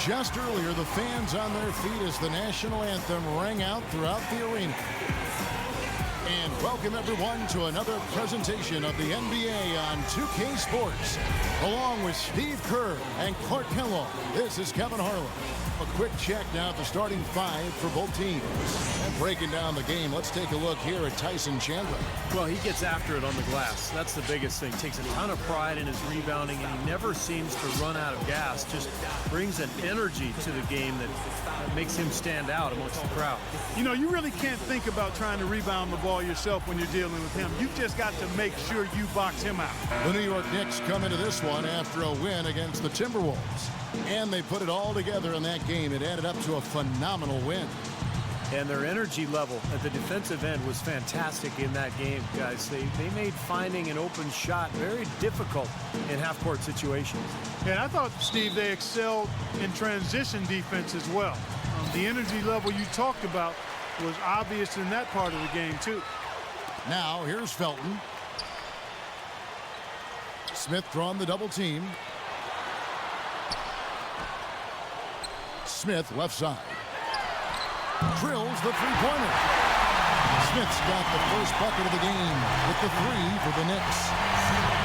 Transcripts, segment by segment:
Just earlier, the fans on their feet as the national anthem rang out throughout the arena. And welcome everyone to another presentation of the NBA on 2K Sports. Along with Steve Kerr and Clark Kellogg, this is Kevin Harlan. A quick check now at the starting five for both teams. And breaking down the game, let's take a look here at Tyson Chandler. Well, he gets after it on the glass. That's the biggest thing. Takes a ton of pride in his rebounding, and he never seems to run out of gas. Just brings an energy to the game that makes him stand out amongst the crowd. You know, you really can't think about trying to rebound the ball yourself when you're dealing with him. You've just got to make sure you box him out. The New York Knicks come into this one after a win against the Timberwolves. And they put it all together in that game. It added up to a phenomenal win. And their energy level at the defensive end was fantastic in that game, guys. They made finding an open shot very difficult in half-court situations. And I thought, Steve, they excelled in transition defense as well. The energy level you talked about was obvious in that part of the game, too. Now, here's Felton. Smith drawn the double team. Smith left side. Drills the three-pointer. Smith's got the first bucket of the game with the three for the Knicks.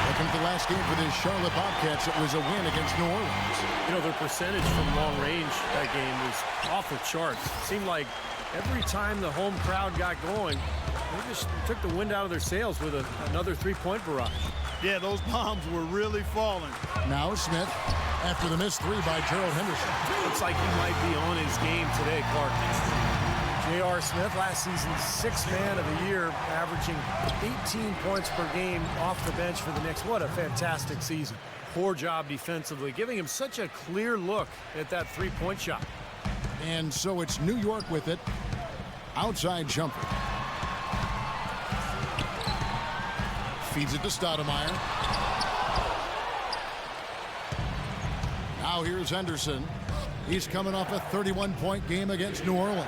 Welcome to the last game for the Charlotte Bobcats. It was a win against New Orleans. You know, their percentage from long range that game was off the charts. It seemed like every time the home crowd got going, they just took the wind out of their sails with another three-point barrage. Yeah, those bombs were really falling. Now Smith, after the missed three by Gerald Henderson. Looks like he might be on his game today, Clark. J.R. Smith, last season's sixth man of the year, averaging 18 points per game off the bench for the Knicks. What a fantastic season. Poor job defensively, giving him such a clear look at that three-point shot. And so it's New York with it. Outside jumper. Feeds it to Stoudemire. Now here's Henderson. He's coming off a 31-point game against New Orleans.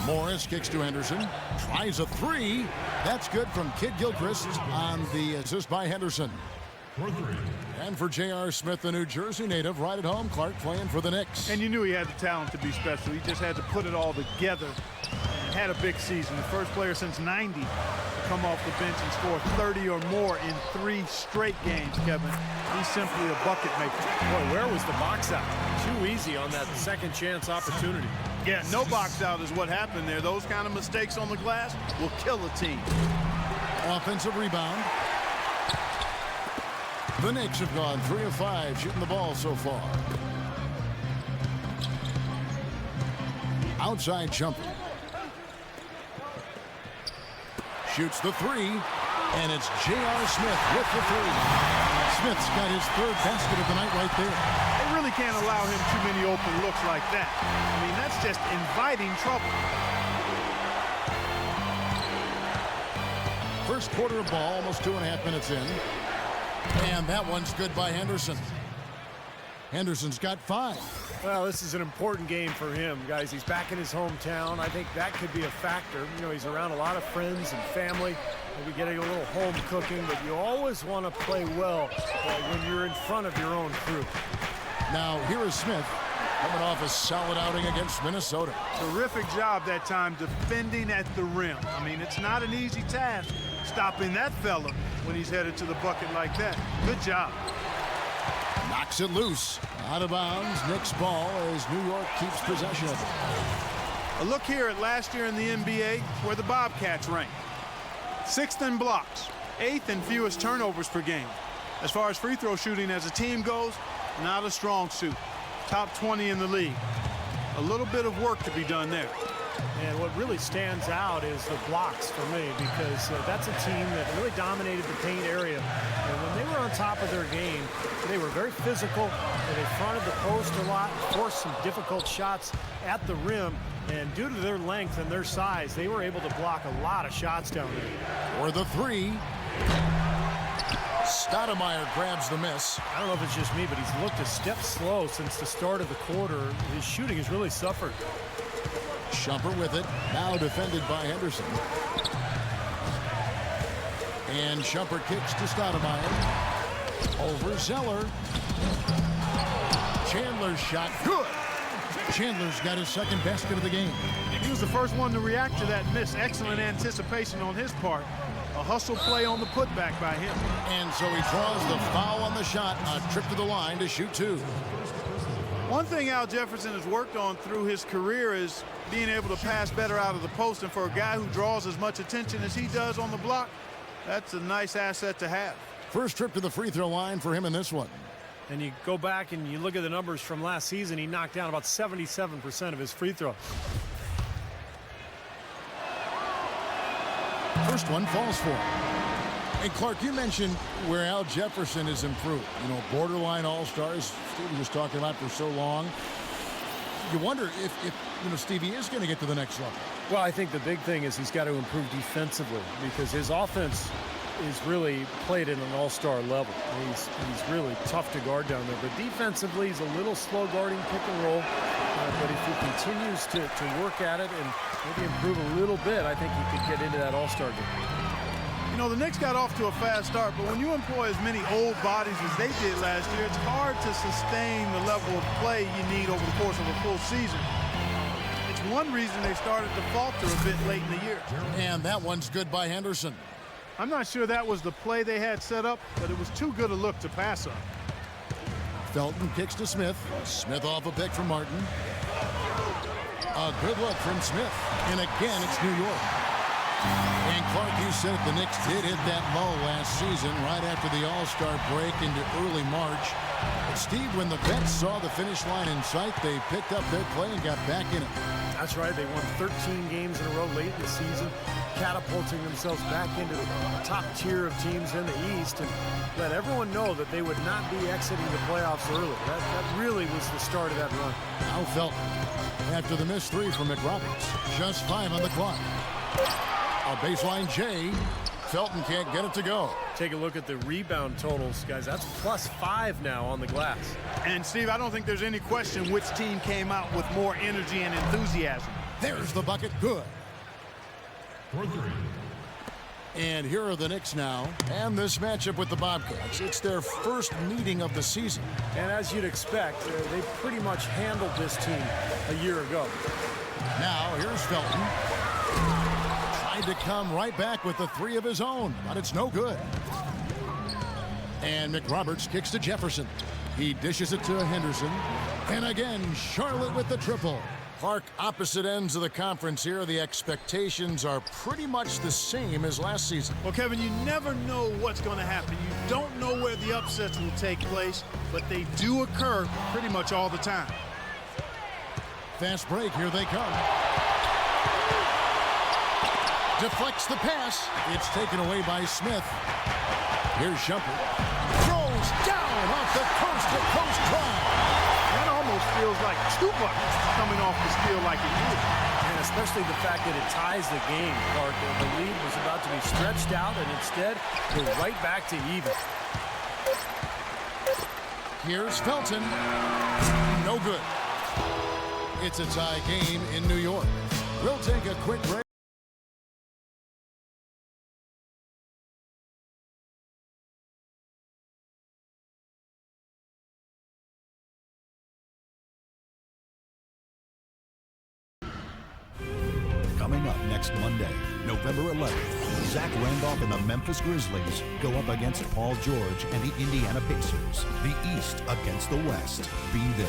Morris kicks to Henderson. Tries a three. That's good from Kid Gilchrist on the assist by Henderson. And for J.R. Smith, the New Jersey native, right at home, Clark playing for the Knicks. And you knew he had the talent to be special. He just had to put it all together. And had a big season. The first player since '90 to come off the bench and score 30 or more in 3 straight games, Kevin. He's simply a bucket maker. Boy, where was the box out? Too easy on that second chance opportunity. Yeah, no box out is what happened there. Those kind of mistakes on the glass will kill a team. Offensive rebound. The Knicks have gone 3 of 5 shooting the ball so far. Outside jumper. Shoots the three, and it's J.R. Smith with the three. Smith's got his 3rd basket of the night right there. They really can't allow him too many open looks like that. I mean, that's just inviting trouble. First quarter of ball, almost 2.5 minutes in. And that one's good by Henderson. Henderson's got 5. Well, this is an important game for him, guys. He's back in his hometown. I think that could be a factor. You know, he's around a lot of friends and family. Maybe getting a little home cooking, but you always want to play well when you're in front of your own crew. Now, here is Smith coming off a solid outing against Minnesota. Terrific job that time defending at the rim. I mean, it's not an easy task stopping that fella when he's headed to the bucket like that. Good job. Knocks it loose. Out of bounds. Knicks ball as New York keeps possession of it. A look here at last year in the NBA where the Bobcats ranked. 6th in blocks, 8th in fewest turnovers per game. As far as free throw shooting as a team goes, not a strong suit. Top 20 in the league. A little bit of work to be done there. And what really stands out is the blocks for me, because that's a team that really dominated the paint area. And when they were on top of their game, they were very physical. They fronted the post a lot, forced some difficult shots at the rim. And due to their length and their size, they were able to block a lot of shots down there. For the three. Stoudemire grabs the miss. I don't know if it's just me, but he's looked a step slow since the start of the quarter. His shooting has really suffered. Shumpert with it. Now defended by Henderson. And Shumpert kicks to Stoudemire. Over Zeller. Chandler's shot. Good. Chandler's got his second basket of the game. He was the first one to react to that miss. Excellent anticipation on his part. A hustle play on the putback by him. And so he draws the foul on the shot. A trip to the line to shoot two. One thing Al Jefferson has worked on through his career is being able to pass better out of the post. And for a guy who draws as much attention as he does on the block, that's a nice asset to have. First trip to the free throw line for him in this one. And you go back and you look at the numbers from last season, he knocked down about 77% of his free throws. First one falls for him. And Clark, you mentioned where Al Jefferson has improved. You know, borderline all-stars, Stevie was talking about for so long. You wonder if you know, Stevie is going to get to the next level. Well, I think the big thing is he's got to improve defensively because his offense is really played at an all-star level. He's really tough to guard down there. But defensively, he's a little slow guarding pick and roll. But if he continues to work at it and maybe improve a little bit, I think he could get into that all-star game. You know, the Knicks got off to a fast start, but when you employ as many old bodies as they did last year, it's hard to sustain the level of play you need over the course of a full season. It's one reason they started to falter a bit late in the year. And that one's good by Henderson. I'm not sure that was the play they had set up, but it was too good a look to pass up. Felton kicks to Smith. Smith off a pick from Martin. A good look from Smith. And again, it's New York. And Clark, you said the Knicks did hit that lull last season right after the All-Star break into early March. But Steve, when the Vets saw the finish line in sight, they picked up their play and got back in it. That's right. They won 13 games in a row late in the season, catapulting themselves back into the top tier of teams in the East and let everyone know that they would not be exiting the playoffs early. That really was the start of that run. Now Felton, after the missed three from McRoberts, just 5 on the clock. A baseline J. Felton can't get it to go. Take a look at the rebound totals, guys. That's +5 now on the glass. And, Steve, I don't think there's any question which team came out with more energy and enthusiasm. There's the bucket. Good. For three. And here are the Knicks now. And this matchup with the Bobcats. It's their first meeting of the season. And as you'd expect, they pretty much handled this team a year ago. Now, here's Felton. Tried to come right back with the three of his own, but it's no good. And McRoberts kicks to Jefferson. He dishes it to Henderson. And again, Charlotte with the triple. Clark, opposite ends of the conference here. The expectations are pretty much the same as last season. Well, Kevin, you never know what's going to happen. You don't know where the upsets will take place, but they do occur pretty much all the time. Fast break, here they come. Deflects the pass. It's taken away by Smith. Here's Shumpert. Throws down off the coast-to-coast drive. That almost feels like 2 buckets coming off the steal like it did. And especially the fact that it ties the game, Clark. The lead was about to be stretched out, and instead, go right back to even. Here's Felton. No good. It's a tie game in New York. We'll take a quick break. Coming up next Monday, November 11th, Zach Randolph and the Memphis Grizzlies go up against Paul George and the Indiana Pacers. The East against the West. Be there.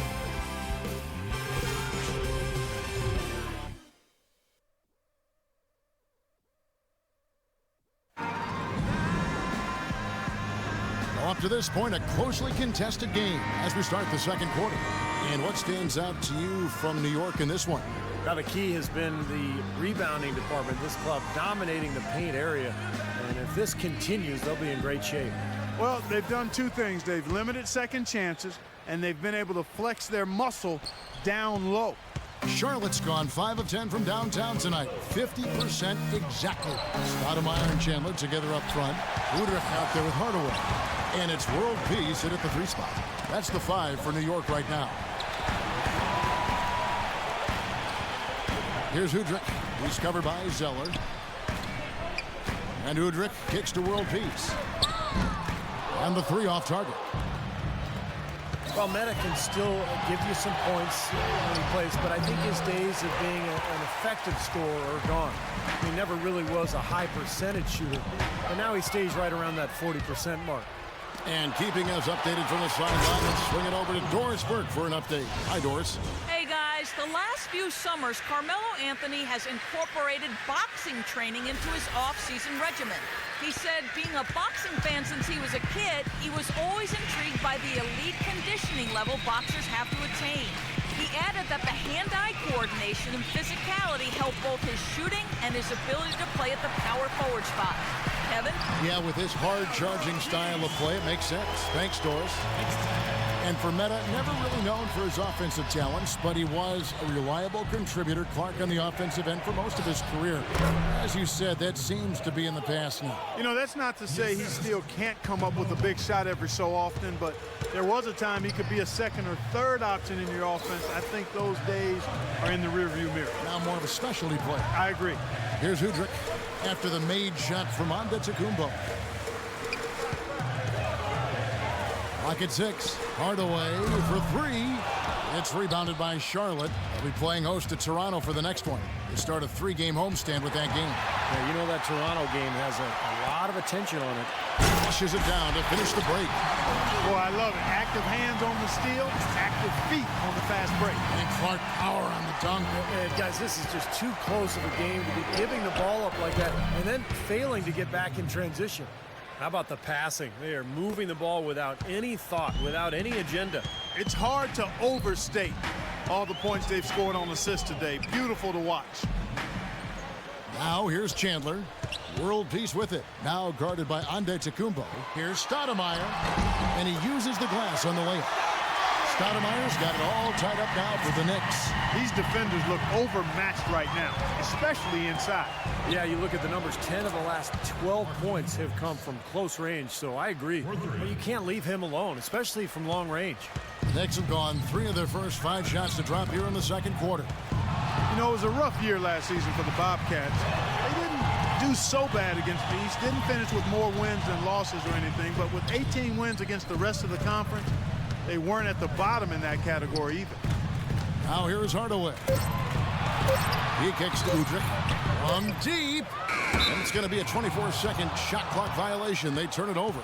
Up to this point, a closely contested game as we start the second quarter. And what stands out to you from New York in this one? Now the key has been the rebounding department. This club dominating the paint area. And if this continues, they'll be in great shape. Well, they've done 2 things. They've limited second chances, and they've been able to flex their muscle down low. Charlotte's gone 5 of 10 from downtown tonight. 50% exactly. Stoudemire and Chandler together up front. Udrich out there with Hardaway. And it's world peace at the 3 spot. That's the 5 for New York right now. Here's Udrich. He's covered by Zeller. And Udrich kicks to world peace. And the 3 off target. Well, Meta can still give you some points when he plays, but I think his days of being an effective scorer are gone. He never really was a high percentage shooter, but now he stays right around that 40% mark. And keeping us updated from the sideline, let's swing it over to Doris Burke for an update. Hi, Doris. Hey guys, the last few summers, Carmelo Anthony has incorporated boxing training into his off-season regimen. He said being a boxing fan since he was a kid, he was always intrigued by the elite conditioning level boxers have to attain. He added that the hand-eye coordination and physicality help both his shooting and his ability to play at the power forward spot. Kevin? Yeah, with his hard-charging style of play, it makes sense. Thanks, Doris. And for Meta, never really known for his offensive talents, but he was a reliable contributor, Clark, on the offensive end for most of his career. As you said, that seems to be in the past now. You know, that's not to say he still can't come up with a big shot every so often, but there was a time he could be a second or third option in your offense. I think those days are in the rearview mirror. Now more of a specialty player. I agree. Here's Udrih after the made shot from Antetokounmpo. Lock at 6. Hardaway for 3. It's rebounded by Charlotte. They'll be playing host to Toronto for the next one. They start a 3-game homestand with that game. Yeah, you know that Toronto game has a lot of attention on it. Flushes it down to finish the break. Boy, I love it. Active hands on the steal, active feet on the fast break. And Clark power on the dunk. And guys, this is just too close of a game to be giving the ball up like that and then failing to get back in transition. How about the passing? They are moving the ball without any thought, without any agenda. It's hard to overstate all the points they've scored on assists today. Beautiful to watch. Now here's Chandler. World peace with it. Now guarded by Antetokounmpo. Here's Stoudemire. And he uses the glass on the layup. Stoudemire's got it all tied up now for the Knicks. These defenders look overmatched right now, especially inside. Yeah, you look at the numbers, 10 of the last 12 points have come from close range, so I agree. But you can't leave him alone, especially from long range. The Knicks have gone 3 of their first 5 shots to drop here in the second quarter. You know, it was a rough year last season for the Bobcats. They didn't do so bad against the East, didn't finish with more wins than losses or anything, but with 18 wins against the rest of the conference, they weren't at the bottom in that category either. Now here's Hardaway. He kicks to Udrih. From deep. And it's going to be a 24-second shot clock violation. They turn it over.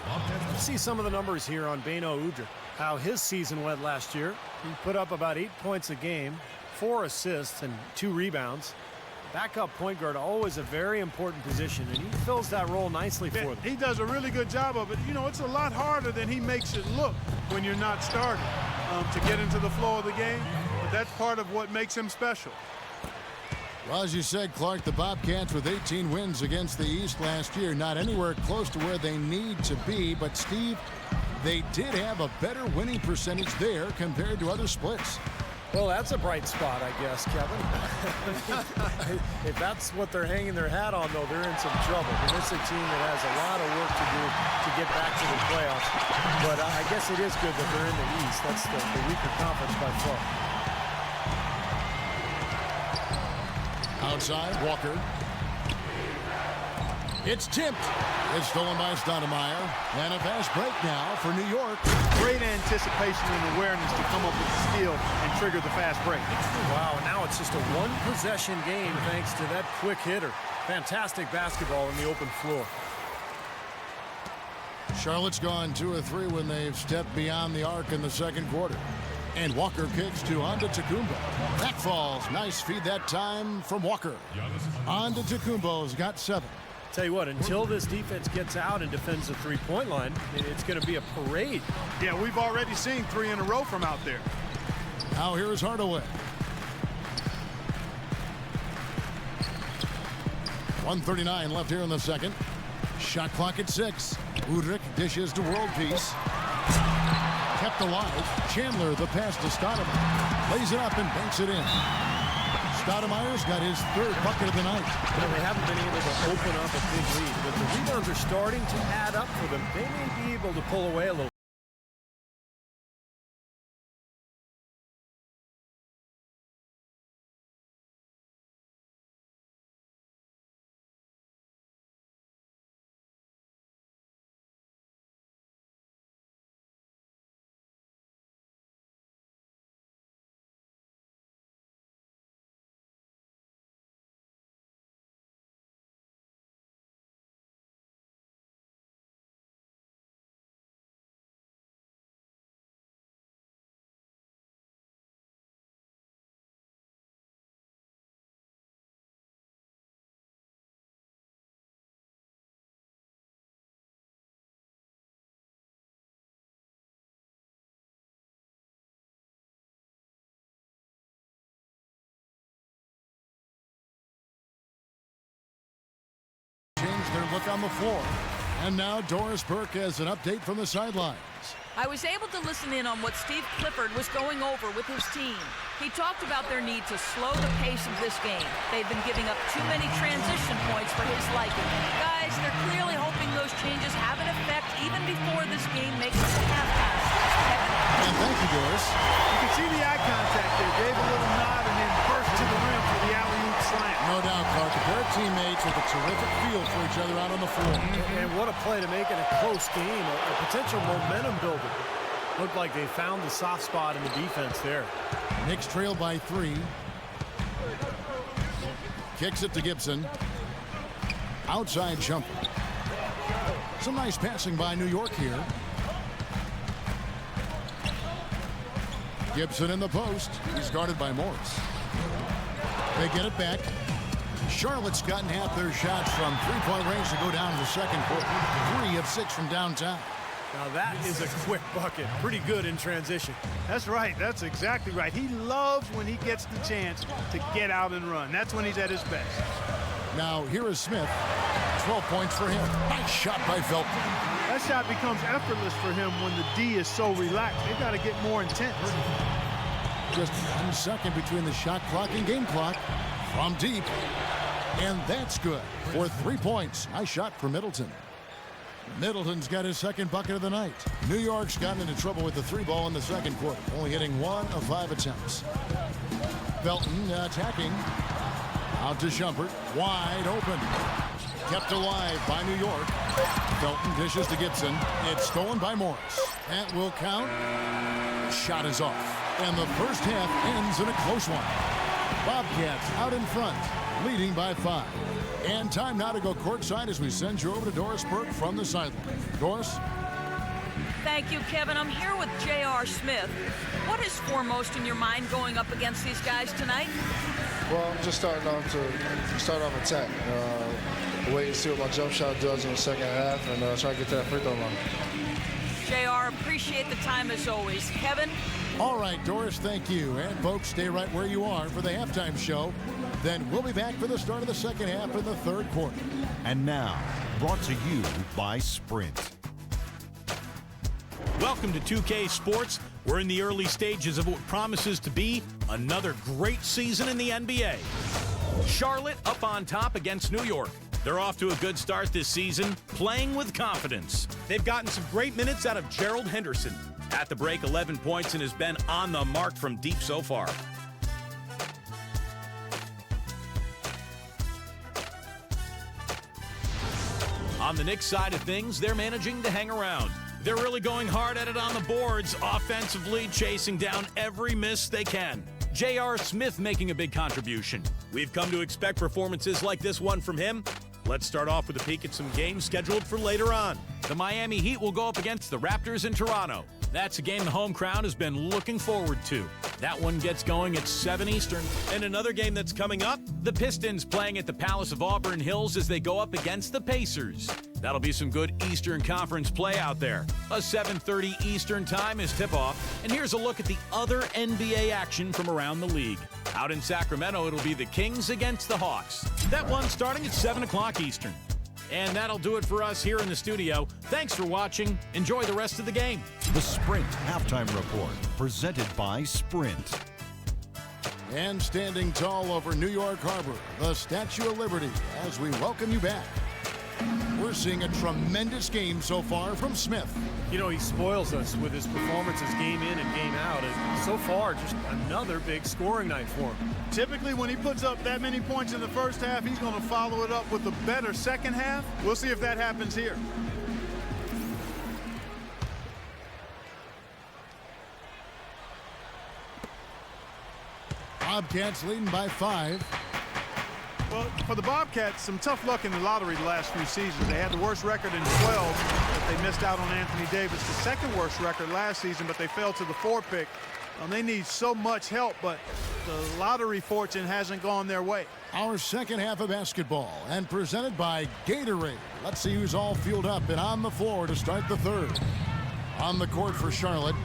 Let's see some of the numbers here on Beno Udrih. How his season went last year. He put up about 8 points a game, 4 assists, and 2 rebounds. Backup point guard, always a very important position, and he fills that role nicely for them. He does a really good job of it. You know, it's a lot harder than he makes it look when you're not starting to get into the flow of the game, but that's part of what makes him special. Well, as you said, Clark, the Bobcats with 18 wins against the East last year, not anywhere close to where they need to be, but Steve, they did have a better winning percentage there compared to other splits. Well, that's a bright spot, I guess, Kevin. If that's what they're hanging their hat on, though, they're in some trouble. And this is a team that has a lot of work to do to get back to the playoffs. But I guess it is good that they're in the East. That's the weaker conference by far. Outside, Walker. It's tipped. It's stolen by Stoudemire. And a fast break now for New York. Great anticipation and awareness to come up with the steal and trigger the fast break. Wow, now it's just a one-possession game thanks to that quick hitter. Fantastic basketball in the open floor. Charlotte's gone 2 of 3 when they've stepped beyond the arc in the second quarter. And Walker kicks to Antetokounmpo. That falls. Nice feed that time from Walker. Antetokounmpo's got 7. Tell you what, until this defense gets out and defends the three-point line, it's going to be a parade. Yeah, we've already seen 3 in a row from out there. Now here's Hardaway. 1:39 left here in the second. Shot clock at 6. Udrih dishes to World Peace. Kept alive. Chandler, the pass to Stoudemire. Lays it up and banks it in. Stoudemire's got his 3rd bucket of the night. You know, they haven't been able to open up a big lead, but the rebounds are starting to add up for them. They may be able to pull away a little. different look on the floor. And now Doris Burke has an update from the sidelines. I was able to listen in on what Steve Clifford was going over with his team. He talked about their need to slow the pace of this game. They've been giving up too many transition points for his liking. Guys, they're clearly hoping those changes have an effect even before this game makes it to halftime. Kevin? And thank you, Doris. You can see the eye contact there. Gave a little nod and then burst to the rim for the alley-oop slam. No doubt, Clark. A pair of teammates with a terrific feel for each other out on the floor. And what a play to make it a close game, a potential momentum builder. Looked like they found the soft spot in the defense there. Knicks trail by 3. Kicks it to Gibson. Outside jumper. Some nice passing by New York here. Gibson in the post. He's guarded by Morris. They get it back. Charlotte's gotten half their shots from three-point range to go down to the second quarter. 3 of 6 from downtown. Now that is a quick bucket. Pretty good in transition. That's right. That's exactly right. He loves when he gets the chance to get out and run. That's when he's at his best. Now here is Smith. 12 points for him. Nice shot by Felton. That shot becomes effortless for him when the D is so relaxed. They've got to get more intense. Just 1 second between the shot clock and game clock. From deep. And that's good for 3 points. Nice shot for Middleton. Middleton's got his second bucket of the night. New York's gotten into trouble with the 3-ball in the second quarter, only hitting 1 of 5 attempts. Felton attacking. Out to Shumpert. Wide open. Kept alive by New York. Felton dishes to Gibson. It's stolen by Morris. That will count. Shot is off. And the first half ends in a close one. Bobcats out in front, leading by 5. And time now to go courtside as we send you over to Doris Burke from the sideline. Doris? Thank you, Kevin. I'm here with J.R. Smith. What is foremost in your mind going up against these guys tonight? Well, I'm just starting off attack. Wait and see what my jump shot does in the second half and try to get to that free throw line. J.R., appreciate the time as always. Kevin? All right, Doris, thank you. And folks, stay right where you are for the halftime show. Then we'll be back for the start of the second half in the third quarter. And now, brought to you by Sprint. Welcome to 2K Sports. We're in the early stages of what promises to be another great season in the NBA. Charlotte up on top against New York. They're off to a good start this season, playing with confidence. They've gotten some great minutes out of Gerald Henderson. At the break, 11 points and has been on the mark from deep so far. On the Knicks side of things, they're managing to hang around. They're really going hard at it on the boards, offensively chasing down every miss they can. J.R. Smith making a big contribution. We've come to expect performances like this one from him. Let's start off with a peek at some games scheduled for later on. The Miami Heat will go up against the Raptors in Toronto. That's a game the home crowd has been looking forward to. That one gets going at 7 Eastern. And another game that's coming up, the Pistons playing at the Palace of Auburn Hills as they go up against the Pacers. That'll be some good Eastern Conference play out there. A 7:30 Eastern time is tip-off. And here's a look at the other NBA action from around the league. Out in Sacramento, it'll be the Kings against the Hawks. That one starting at 7 o'clock Eastern. And that'll do it for us here in the studio. Thanks for watching. Enjoy the rest of the game. The Sprint Halftime Report, presented by Sprint. And standing tall over New York Harbor, the Statue of Liberty, as we welcome you back. We're seeing a tremendous game so far from Smith. You know, he spoils us with his performances game in and game out. And so far, just another big scoring night for him. Typically, when he puts up that many points in the first half, he's going to follow it up with a better second half. We'll see if that happens here. Bobcats leading by 5. Well, for the Bobcats, some tough luck in the lottery the last few seasons. They had the worst record in 12, but they missed out on Anthony Davis. The second worst record last season, but they fell to the 4 pick. They need so much help, but the lottery fortune hasn't gone their way. Our second half of basketball, and presented by Gatorade. Let's see who's all fueled up and on the floor to start the third. On the court for Charlotte,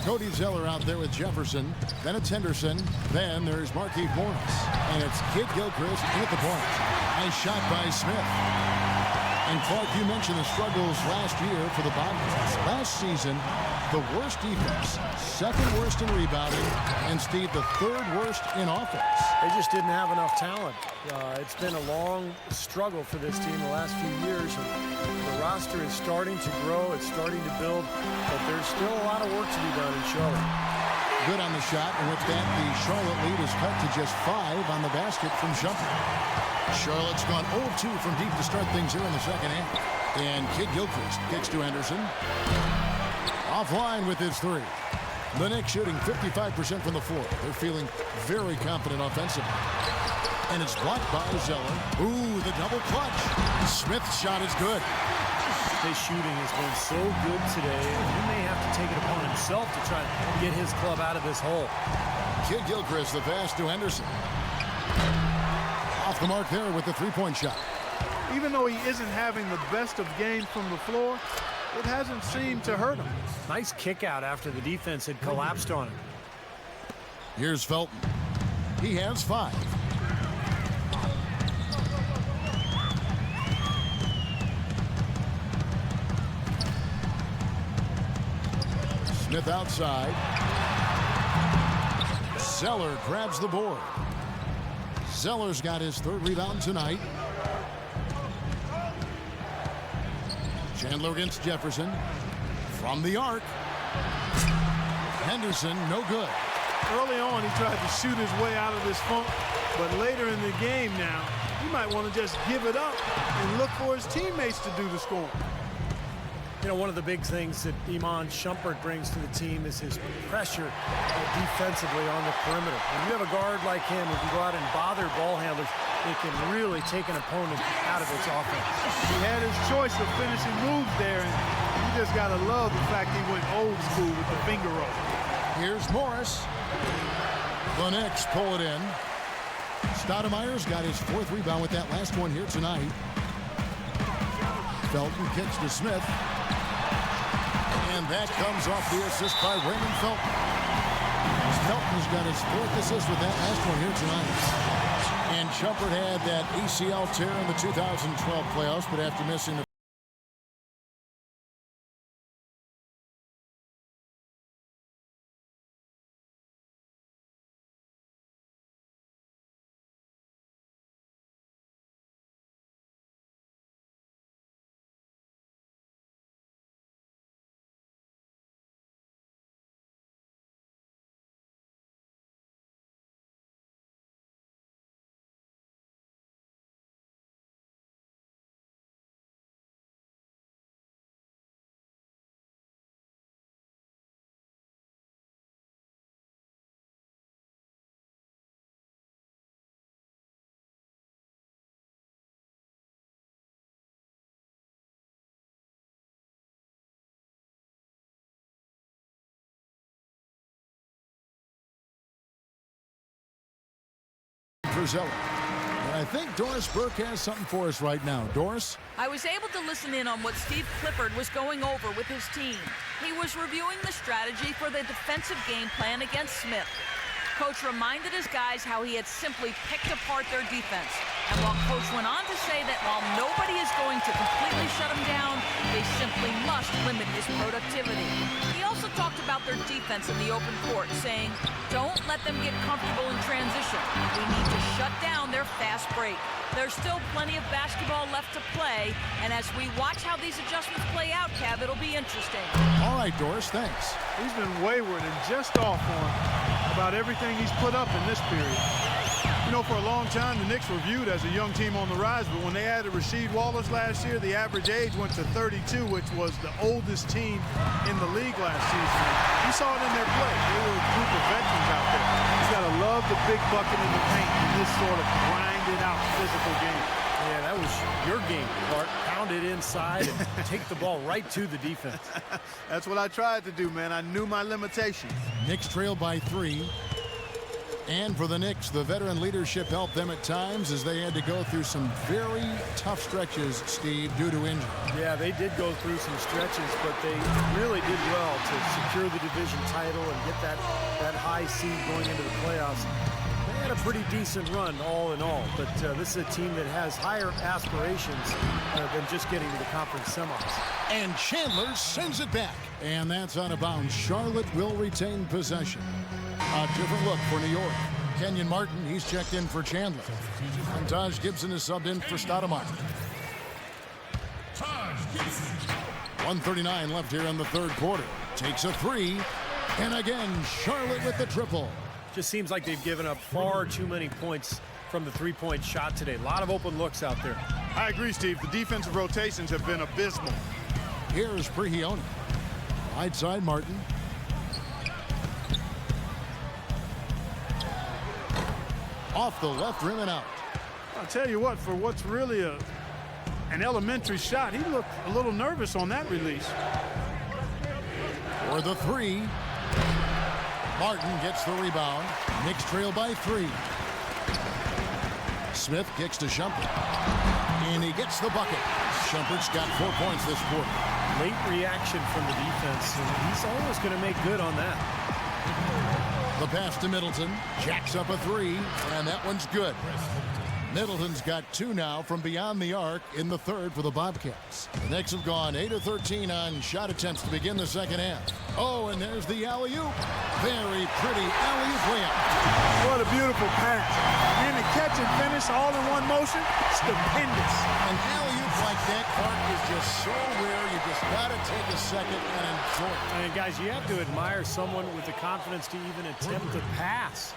Cody Zeller out there with Jefferson. Then it's Henderson. Then there's Markieff Morris. And it's Kid Gilchrist at the point. Nice shot by Smith. And Clark, you mentioned the struggles last year for the Bobcats. Last season, the worst defense, second worst in rebounding, and Steve, the third worst in offense. They just didn't have enough talent. It's been a long struggle for this team the last few years. And the roster is starting to grow. It's starting to build, but there's still a lot of work to be done in Charlotte. Good on the shot, and with that, the Charlotte lead is cut to just 5 on the basket from Shumpert. Charlotte's gone 0-2 from deep to start things here in the second half. And Kid Gilchrist kicks to Henderson. Offline with his 3. The Knicks shooting 55% from the floor. They're feeling very confident offensively. And it's blocked by Zeller. Ooh, the double clutch. Smith's shot is good. His shooting has been so good today, and he may have to take it upon himself to try to get his club out of this hole. Kid Gilchrist, the pass to Henderson. Off the mark there with the three-point shot. Even though he isn't having the best of games from the floor, it hasn't seemed to hurt him. Nice kick out after the defense had collapsed on him. Here's Felton. He has 5. Smith outside. Zeller grabs the board. Zeller's got his 3rd rebound tonight. Chandler against Jefferson. From the arc. Henderson, no good. Early on, he tried to shoot his way out of this funk, but later in the game now, he might want to just give it up and look for his teammates to do the scoring. You know, one of the big things that Iman Shumpert brings to the team is his pressure defensively on the perimeter. When you have a guard like him who can go out and bother ball handlers, it can really take an opponent out of its offense. He had his choice of finishing moves there, and you just got to love the fact he went old school with the finger roll. Here's Morris. The Knicks pull it in. Stoudemire's got his 4th rebound with that last one here tonight. Felton kicks to Smith. And that comes off the assist by Raymond Felton. Felton's got his 4th assist with that last one here tonight. And Shumpert had that ACL tear in the 2012 playoffs, but after missing the for Zeller. And I think Doris Burke has something for us right now. Doris? I was able to listen in on what Steve Clifford was going over with his team. He was reviewing the strategy for the defensive game plan against Smith. Coach reminded his guys how he had simply picked apart their defense. And while Coach went on to say that while nobody is going to completely shut him down, they simply must limit his productivity. He also talked about their defense in the open court, saying, don't let them get comfortable in transition. We need to shut down their fast break. There's still plenty of basketball left to play, and as we watch how these adjustments play out, Cav, it'll be interesting. All right, Doris, thanks. He's been wayward and just off on about everything he's put up in this period. You know, for a long time, the Knicks were viewed as a young team on the rise, but when they added Rasheed Wallace last year, the average age went to 32, which was the oldest team in the league last season. You saw it in their play. They were a group of veterans out there. You got to love the big bucket in the paint in this sort of grinded-out physical game. Yeah, that was your game, Clark. Pound it inside and take the ball right to the defense. That's what I tried to do, man. I knew my limitations. Knicks trail by 3. And for the Knicks, the veteran leadership helped them at times as they had to go through some very tough stretches, Steve, due to injury. Yeah, they did go through some stretches, but they really did well to secure the division title and get that high seed going into the playoffs. They had a pretty decent run all in all, but this is a team that has higher aspirations than just getting to the conference semis. And Chandler sends it back. And that's out of bounds. Charlotte will retain possession. A different look for New York. Kenyon Martin, he's checked in for Chandler. And Taj Gibson is subbed in for Stoudemire. 1:39 left here in the third quarter. Takes a three. And again, Charlotte with the triple. Just seems like they've given up far too many points from the three-point shot today. A lot of open looks out there. I agree, Steve. The defensive rotations have been abysmal. Here's Prigioni. Right side, Martin. Off the left rim and out. I'll tell you what, for what's really an elementary shot, he looked a little nervous on that release. For the three. Martin gets the rebound. Knicks trail by 3. Smith kicks to Shumpert. And he gets the bucket. Shumpert's got 4 points this quarter. Late reaction from the defense, and he's always going to make good on that. The pass to Middleton. Jacks up a 3, and that one's good. Middleton's got 2 now from beyond the arc in the third for the Bobcats. The Knicks have gone 8 of 13 on shot attempts to begin the second half. Oh, and there's the alley-oop. Very pretty alley-oop layup. What a beautiful pass. And the catch and finish all in one motion, stupendous. An alley-oop like that, Clark, is just so rare. You just got to take a second and enjoy it. And guys, you have to admire someone with the confidence to even attempt to pass.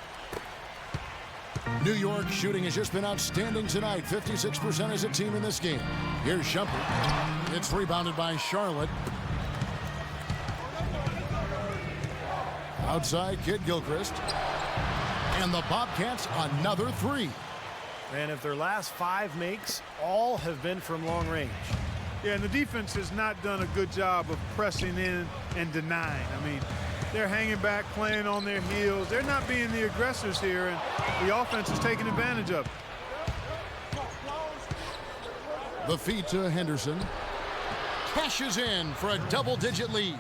New York shooting has just been outstanding tonight. 56% as a team in this game. Here's Shumpert. It's rebounded by Charlotte. Outside, Kid Gilchrist. And the Bobcats another 3. And if their last 5 makes, all have been from long range. Yeah, and the defense has not done a good job of pressing in and denying. I mean, they're hanging back, playing on their heels. They're not being the aggressors here, and the offense is taking advantage of it. The feed to Henderson. Cashes in for a double-digit lead.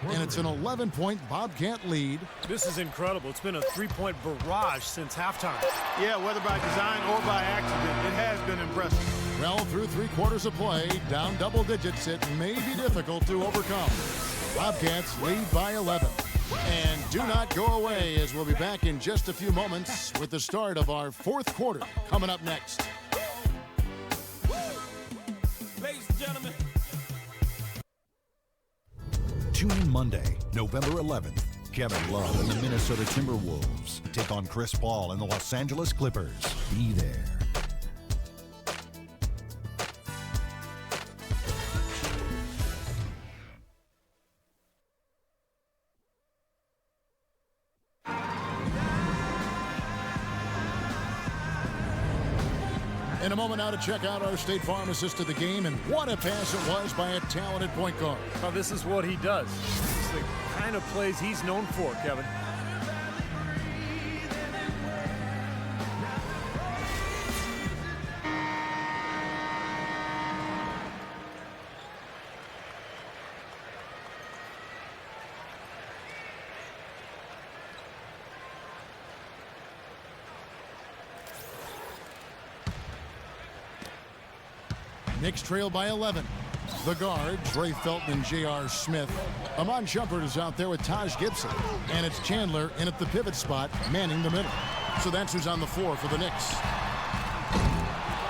And it's an 11-point Bobcat lead. This is incredible. It's been a 3-point barrage since halftime. Yeah, whether by design or by accident, it has been impressive. Well, through 3 quarters of play, down double digits, it may be difficult to overcome. Bobcats lead by 11. And do not go away, as we'll be back in just a few moments with the start of our fourth quarter coming up next. Ladies and gentlemen. Tune in Monday, November 11th. Kevin Love and the Minnesota Timberwolves take on Chris Paul and the Los Angeles Clippers. Be there. In a moment now to check out our State Farm assist to the game, and what a pass it was by a talented point guard. Well, this is what he does. It's the kind of plays he's known for, Kevin. Knicks trail by 11. The guards, Ray Felton and J.R. Smith. Amon Shumpert is out there with Taj Gibson. And it's Chandler in at the pivot spot, manning the middle. So that's who's on the floor for the Knicks.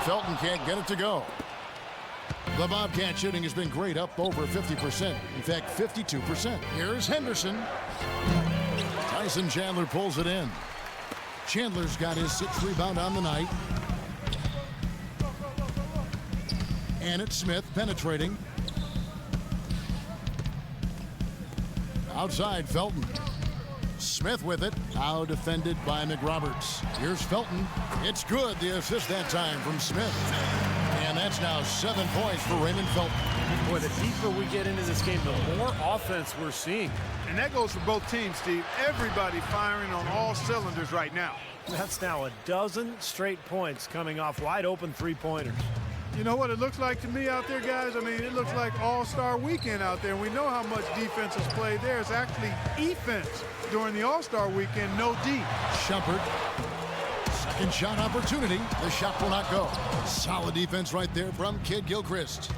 Felton can't get it to go. The Bobcat shooting has been great, up over 50%. In fact, 52%. Here's Henderson. Tyson Chandler pulls it in. Chandler's got his 6th rebound on the night. And it's Smith penetrating. Outside, Felton. Smith with it. Now defended by McRoberts. Here's Felton. It's good. The assist that time from Smith. And that's now 7 points for Raymond Felton. Boy, the deeper we get into this game, the more offense we're seeing. And that goes for both teams, Steve. Everybody firing on all cylinders right now. That's now a dozen straight points coming off wide open three-pointers. You know what it looks like to me out there, guys? I mean, it looks like All-Star Weekend out there. And we know how much defense is played there. It's actually defense during the All-Star Weekend, no D. Shumpert Second shot opportunity. The shot will not go. Solid defense right there from Kid Gilchrist.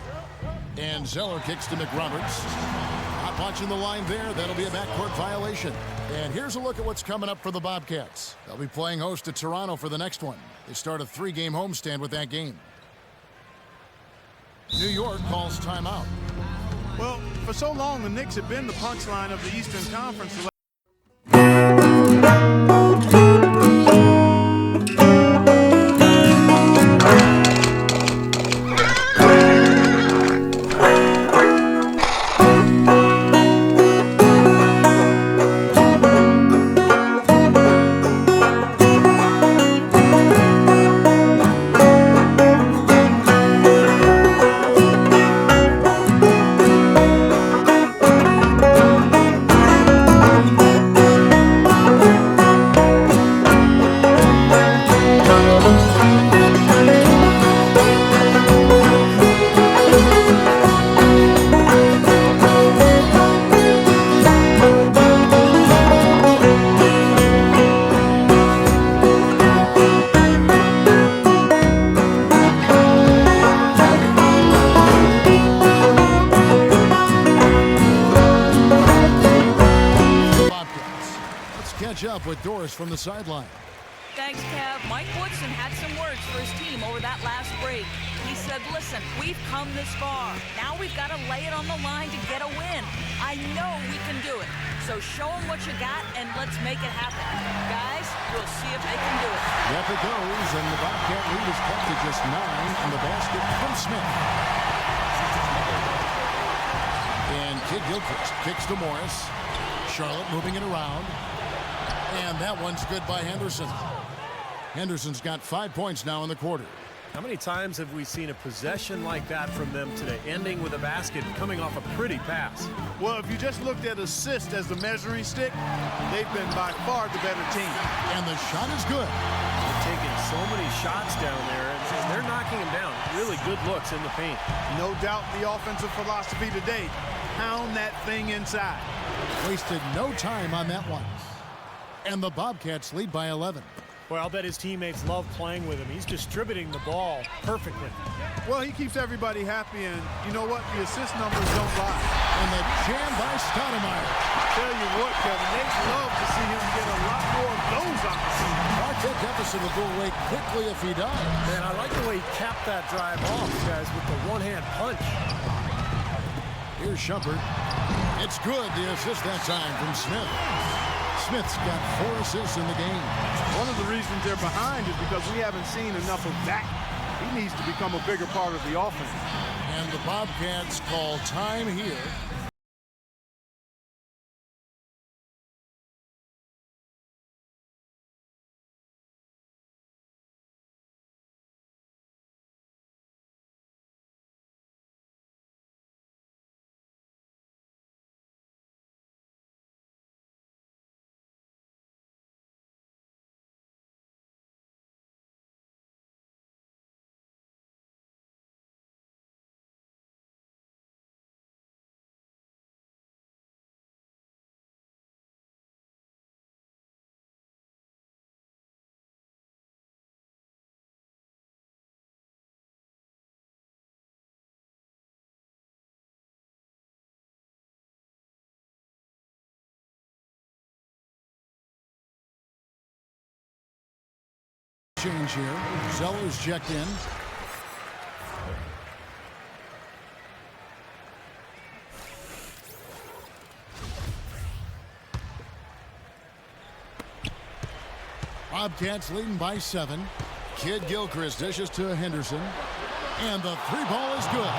And Zeller kicks to McRoberts. Not watching the line there. That'll be a backcourt violation. And here's a look at what's coming up for the Bobcats. They'll be playing host to Toronto for the next one. They start a 3-game homestand with that game. New York calls timeout. Well, for so long, the Knicks have been the punchline of the Eastern Conference. Up with Doris from the sideline. Thanks, Kev. Mike Woodson had some words for his team over that last break. He said, listen, we've come this far. Now we've got to lay it on the line to get a win. I know we can do it. So show them what you got and let's make it happen. Guys, we'll see if they can do it. Up it goes, and the Bobcat lead is cut to just 9 on the basket from Smith. And Kid Gilchrist kicks to Morris. Charlotte moving it around. And that one's good by Henderson. Henderson's got 5 points now in the quarter. How many times have we seen a possession like that from them today, ending with a basket coming off a pretty pass? Well, if you just looked at assist as the measuring stick, they've been by far the better team. And the shot is good. They're taking so many shots down there, and they're knocking them down. Really good looks in the paint. No doubt the offensive philosophy today, pound that thing inside. Wasted no time on that one. And the Bobcats lead by 11. Well, I'll bet his teammates love playing with him. He's distributing the ball perfectly. Well, he keeps everybody happy, and you know what? The assist numbers don't lie. And the jam by Stoudemire. Tell you what, Kevin, they'd love to see him get a lot more of those opportunities. Marquette deficit will go away quickly if he does. Man, I like the way he capped that drive off, guys, with the one-hand punch. Here's Shumpert. It's good, the assist that time from Smith. Smith's got 4 assists in the game. One of the reasons they're behind is because we haven't seen enough of that. He needs to become a bigger part of the offense. And the Bobcats call time here. Change here. Zeller's checked in. Bobcats leading by 7. Kid Gilchrist dishes to Henderson. And the 3-ball is good.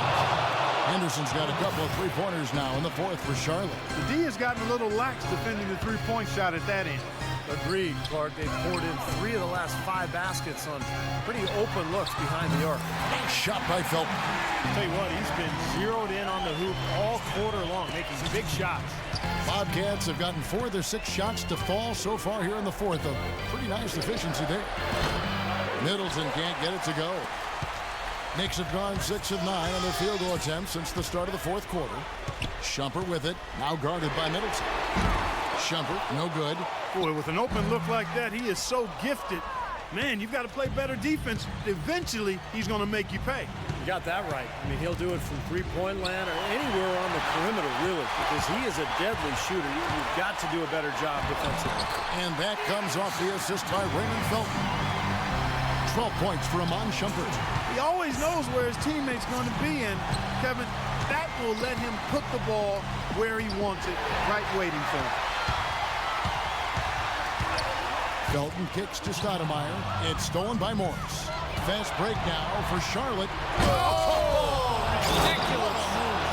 Henderson's got a couple of 3-pointers now in the 4th for Charlotte. The D has gotten a little lax defending the 3-point shot at that end. Agreed, Clark. They've poured in 3 of the last 5 baskets on pretty open looks behind the arc. Shot by Felton. I'll tell you what, he's been zeroed in on the hoop all quarter long, making big shots. Bobcats have gotten 4 of their 6 shots to fall so far here in the 4th. A pretty nice efficiency there. Middleton can't get it to go. Knicks have gone 6 of 9 on their field goal attempts since the start of the 4th quarter. Shumpert with it, now guarded by Middleton. Shumpert, no good. Boy, with an open look like that, he is so gifted Man, you've got to play better defense. Eventually, he's going to make you pay. You got that right. I mean, he'll do it from three-point land or anywhere on the perimeter, really, because he is a deadly shooter. You've got to do a better job defensively. And that comes off the assist by Raymond Felton. 12 points for Amon Shumpert. He always knows where his teammate's going to be, and, Kevin, that will let him put the ball where he wants it, right waiting for him. Felton kicks to Stoudemire. It's stolen by Morris. Fast break now for Charlotte. Oh! Ridiculous.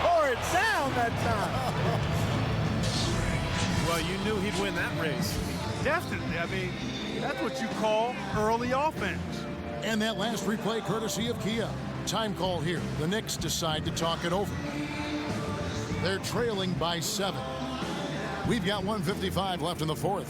Tore it down that time. Well, you knew he'd win that race. Definitely. I mean, that's what you call early offense. And that last replay courtesy of Kia. Time call here. The Knicks decide to talk it over. They're trailing by 7. We've got 1:55 left in the fourth.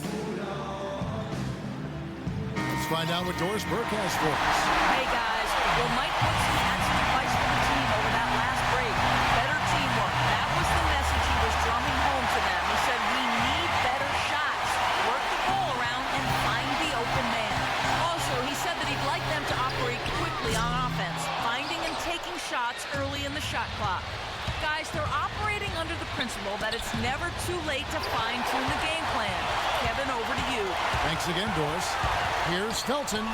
Let's find out what Doris Burke has for us. Hey, guys. Well, Mike Woodson had some advice for the team over that last break. Better teamwork. That was the message he was drumming home to them. He said, we need better shots. Work the ball around and find the open man. Also, he said that he'd like them to operate quickly on offense, finding and taking shots early in the shot clock. Guys, they're operating under the principle that it's never too late to fine-tune the game plan. Kevin, over to you. Thanks again, Doris. Here's Felton.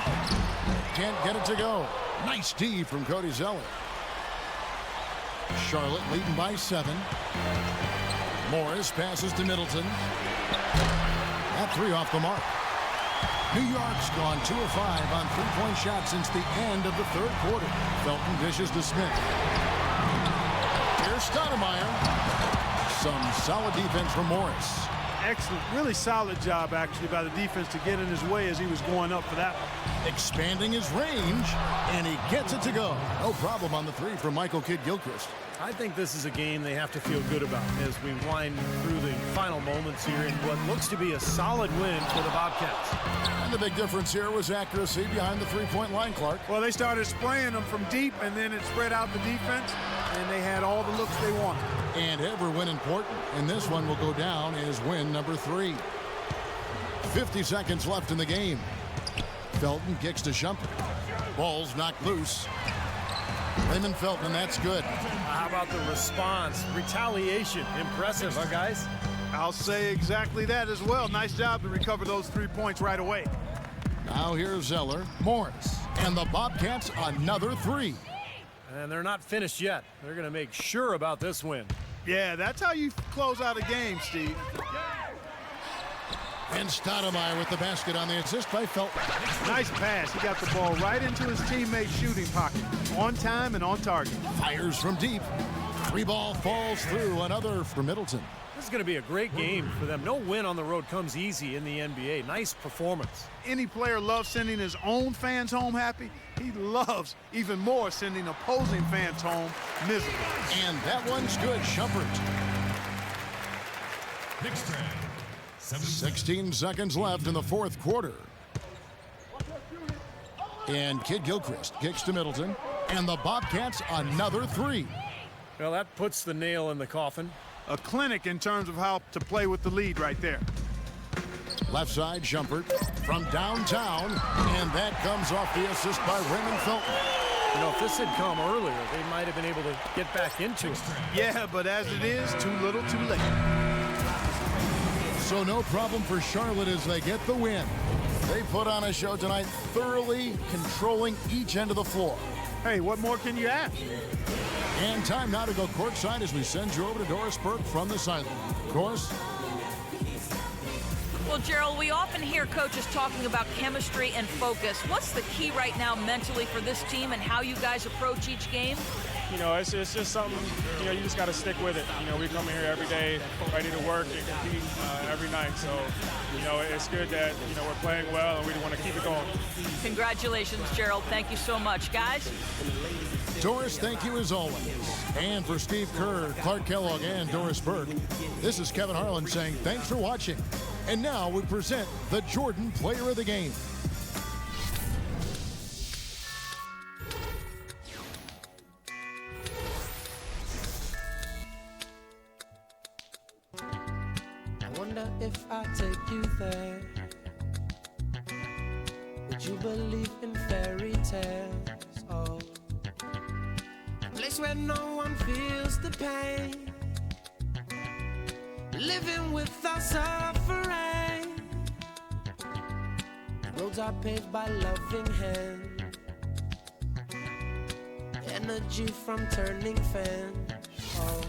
Can't get it to go. Nice D from Cody Zeller. Charlotte leading by 7. Morris passes to Middleton. That 3 off the mark. New York's gone 2 of 5 on three-point shots since the end of the third quarter. Felton dishes to Smith. Here's Stoudemire. Some solid defense from Morris. Excellent. Really solid job, actually, by the defense to get in his way as he was going up for that one. Expanding his range, and he gets it to go. No problem on the 3 from Michael Kidd-Gilchrist. I think this is a game they have to feel good about as we wind through the final moments here in what looks to be a solid win for the Bobcats. And the big difference here was accuracy behind the three-point line, Clark. Well, they started spraying them from deep, and then it spread out the defense, and they had all the looks they wanted. And every win important, and this one will go down as win number 3. 50 seconds left in the game. Felton kicks to Shumpert. Ball's knocked loose. Raymond Felton, that's good. How about the response? Retaliation. Impressive, huh, guys? I'll say exactly that as well. Nice job to recover those 3 points right away. Now here's Zeller, Morris, and the Bobcats another 3. And they're not finished yet. They're going to make sure about this win. Yeah, that's how you close out a game, Steve. And Stoudemire with the basket on the assist by Felton. Nice pass. He got the ball right into his teammate's shooting pocket. On time and on target. Fires from deep. 3 ball falls through. Another for Middleton. This is going to be a great game for them. No win on the road comes easy in the NBA. Nice performance. Any player loves sending his own fans home happy. He loves even more sending opposing fans home miserable. And that one's good. Shumpert. Knicks trail. 16 seconds left in the fourth quarter. And Kidd-Gilchrist kicks to Middleton. And the Bobcats another 3. Well, that puts the nail in the coffin. A clinic in terms of how to play with the lead right there. Left side, Shumpert from downtown. And that comes off the assist by Raymond Felton. You know, if this had come earlier, they might have been able to get back into it. Yeah, but as it is, too little, too late. So no problem for Charlotte as they get the win. They put on a show tonight, thoroughly controlling each end of the floor. Hey, what more can you ask? And time now to go courtside as we send you over to Doris Burke from the sideline. Doris? Well, Gerald, we often hear coaches talking about chemistry and focus. What's the key right now mentally for this team and how you guys approach each game? You know, it's just something, you know, you just got to stick with it. You know, we come in here every day ready to work and compete every night. So, you know, it's good that, you know, we're playing well and we want to keep it going. Congratulations, Gerald. Thank you so much. Guys? Doris, thank you as always. And for Steve Kerr, Clark Kellogg, and Doris Burke, this is Kevin Harlan saying thanks for watching. And now we present the Jordan Player of the Game. I wonder if I take you there, would Did you believe in fairy tales? Oh, a place where no one feels the pain, living without suffering. Roads are paved by loving hands, energy from turning fans. Oh.